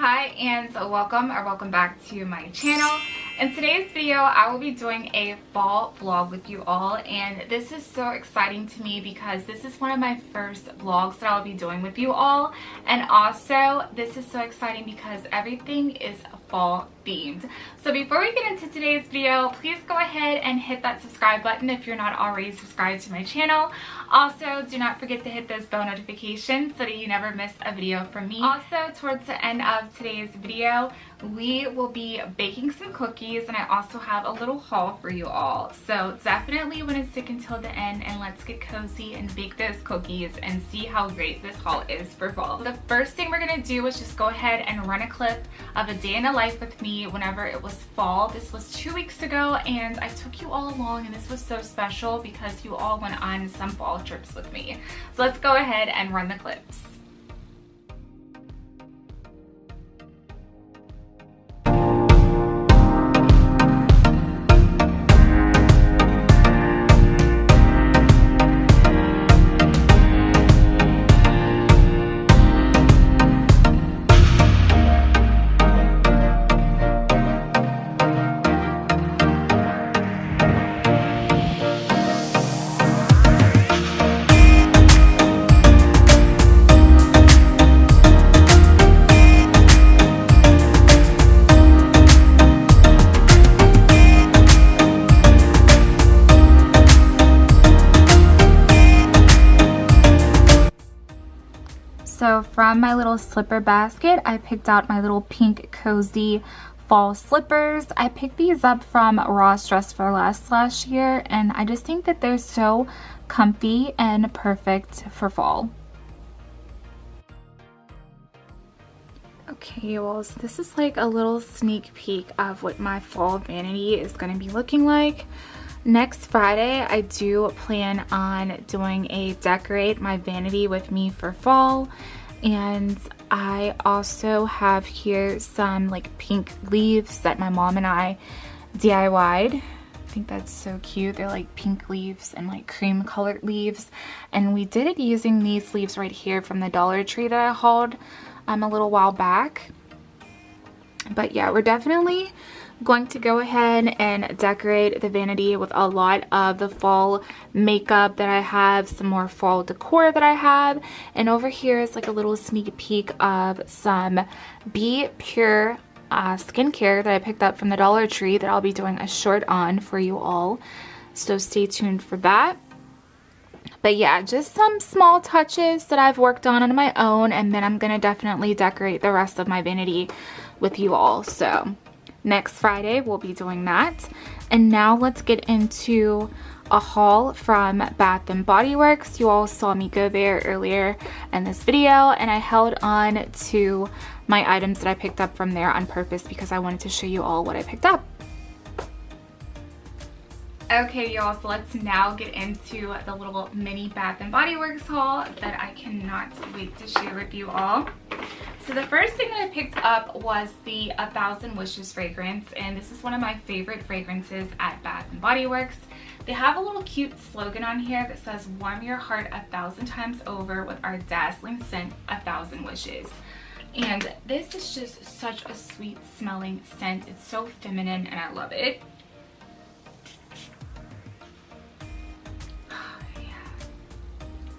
Hi and welcome back to my channel. In today's video I will be doing a fall vlog with you all, and this is so exciting to me because this is one of my first vlogs that I'll be doing with you all, and also this is so exciting because everything is fall themed. So before we get into today's video, please go ahead and hit that subscribe button if you're not already subscribed to my channel. Also, do not forget to hit those bell notifications so that you never miss a video from me. Also, towards the end of today's video, we will be baking some cookies, and I also have a little haul for you all. So definitely want to stick until the end, and let's get cozy and bake those cookies and see how great this haul is for fall. The first thing we're going to do is just go ahead and run a clip of a day in the life with me whenever it was fall. This was 2 weeks ago, and I took you all along, and this was so special because you all went on some fall trips with me. So let's go ahead and run the clips. So from my little slipper basket, I picked out my little pink cozy fall slippers. I picked these up from Ross Dress for Less last year, and I just think that they're so comfy and perfect for fall. Okay, well, so this is like a little sneak peek of what my fall vanity is going to be looking like. Next Friday, I do plan on doing a decorate my vanity with me for fall, and I also have here some like pink leaves that my mom and I DIY'd. I think that's so cute. They're like pink leaves and like cream colored leaves, and we did it using these leaves right here from the Dollar Tree that I hauled a little while back. But yeah, we're definitely going to go ahead and decorate the vanity with a lot of the fall makeup that I have, some more fall decor that I have, and over here is like a little sneak peek of some Be Pure skincare that I picked up from the Dollar Tree that I'll be doing a short on for you all, so stay tuned for that. But yeah, just some small touches that I've worked on my own, and then I'm gonna definitely decorate the rest of my vanity with you all. So next Friday we'll be doing that. And now let's get into a haul from Bath and Body Works. You all saw me go there earlier in this video, and I held on to my items that I picked up from there on purpose because I wanted to show you all what I picked up. Okay, y'all, so let's now get into the little mini Bath and Body Works haul that I cannot wait to share with you all. So the first thing that I picked up was the 1000 Wishes fragrance, and this is one of my favorite fragrances at Bath and Body Works. They have a little cute slogan on here that says, "Warm your heart 1,000 times over with our dazzling scent, 1000 Wishes." And this is just such a sweet smelling scent. It's so feminine and I love it.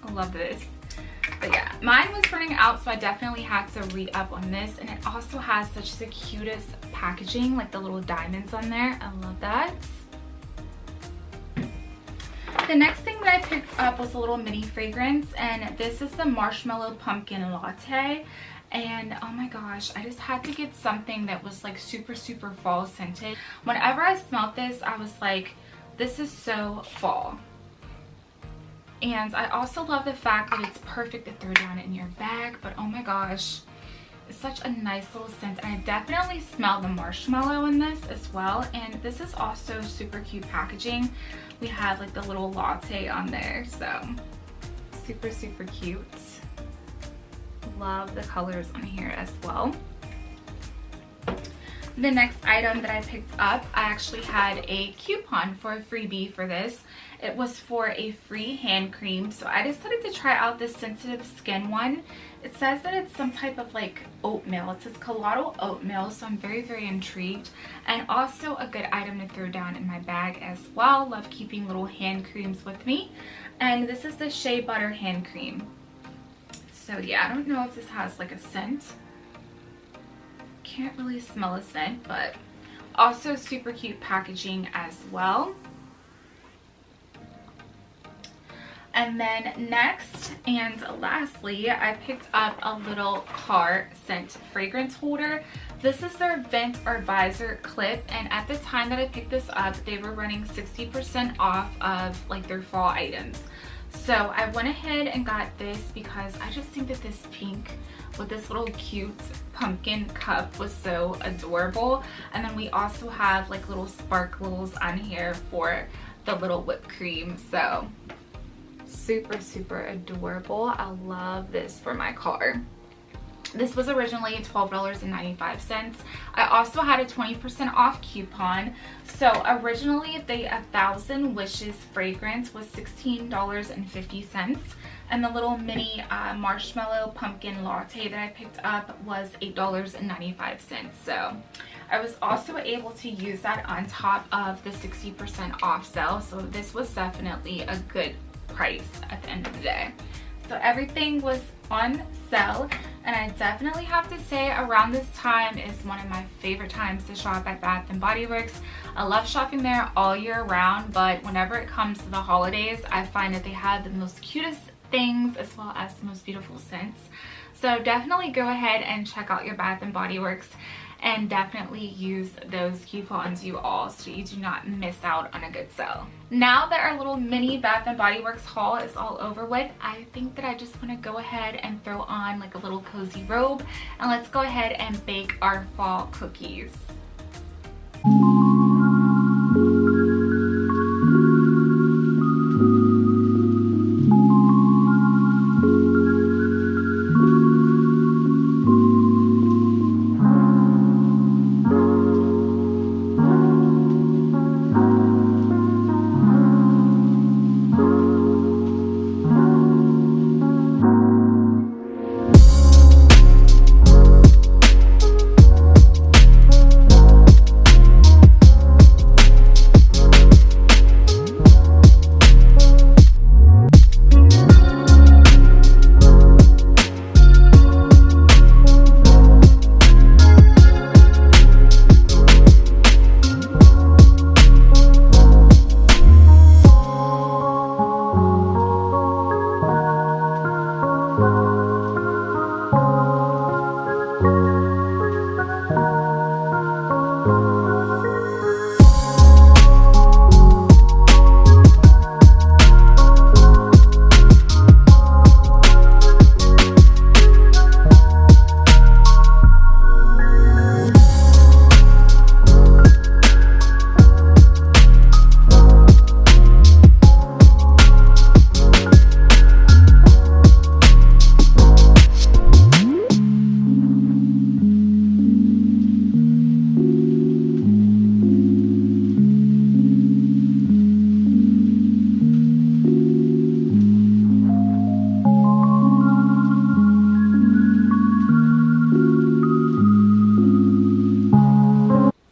I love this. But yeah, mine was running out, so I definitely had to re-up on this, and it also has such the cutest packaging, like the little diamonds on there. I love that. The next thing that I picked up was a little mini fragrance, and this is the Marshmallow Pumpkin Latte. And oh my gosh, I just had to get something that was like super fall scented. Whenever I smelled this, I was like, this is so fall. And I also love the fact that it's perfect to throw down in your bag, but oh my gosh, it's such a nice little scent. And I definitely smell the marshmallow in this as well. And this is also super cute packaging. We have like the little latte on there, so super cute. Love the colors on here as well. The next item that I picked up, I actually had a coupon for a freebie for this. It was for a free hand cream, so I decided to try out this sensitive skin one. It says that it's some type of like oatmeal. It says Colado oatmeal, so I'm very, very intrigued. And also a good item to throw down in my bag as well. Love keeping little hand creams with me. And this is the Shea Butter hand cream. So yeah, I don't know if this has like a scent. Can't really smell a scent, but also super cute packaging as well. And then next and lastly, I picked up a little car scent fragrance holder. This is their vent or visor clip, and at the time that I picked this up, they were running 60% off of like their fall items. So I went ahead and got this because I just think that this pink with this little cute pumpkin cup was so adorable. And then we also have like little sparkles on here for the little whipped cream. So super, super adorable. I love this for my car. This was originally $12.95. I also had a 20% off coupon. So originally the 1,000 Wishes fragrance was $16.50. And the little mini marshmallow pumpkin latte that I picked up was $8.95. So I was also able to use that on top of the 60% off sale. So this was definitely a good price at the end of the day. So everything was on sale, and I definitely have to say around this time is one of my favorite times to shop at Bath & Body Works. I love shopping there all year round, but whenever it comes to the holidays, I find that they have the most cutest things as well as the most beautiful scents. So definitely go ahead and check out your Bath & Body Works, and definitely use those coupons you all so you do not miss out on a good sale. Now that our little mini Bath & Body Works haul is all over with, I think that I just want to go ahead and throw on like a little cozy robe, and let's go ahead and bake our fall cookies.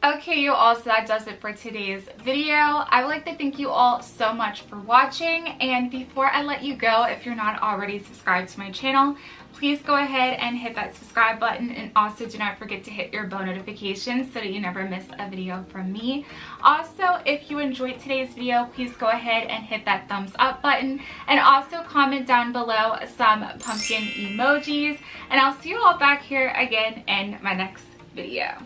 Okay, you all, so that does it for today's video. I would like to thank you all so much for watching, and before I let you go, if you're not already subscribed to my channel, please go ahead and hit that subscribe button, and also do not forget to hit your bell notifications so that you never miss a video from me. Also, if you enjoyed today's video, please go ahead and hit that thumbs up button, and also comment down below some pumpkin emojis, and I'll see you all back here again in my next video.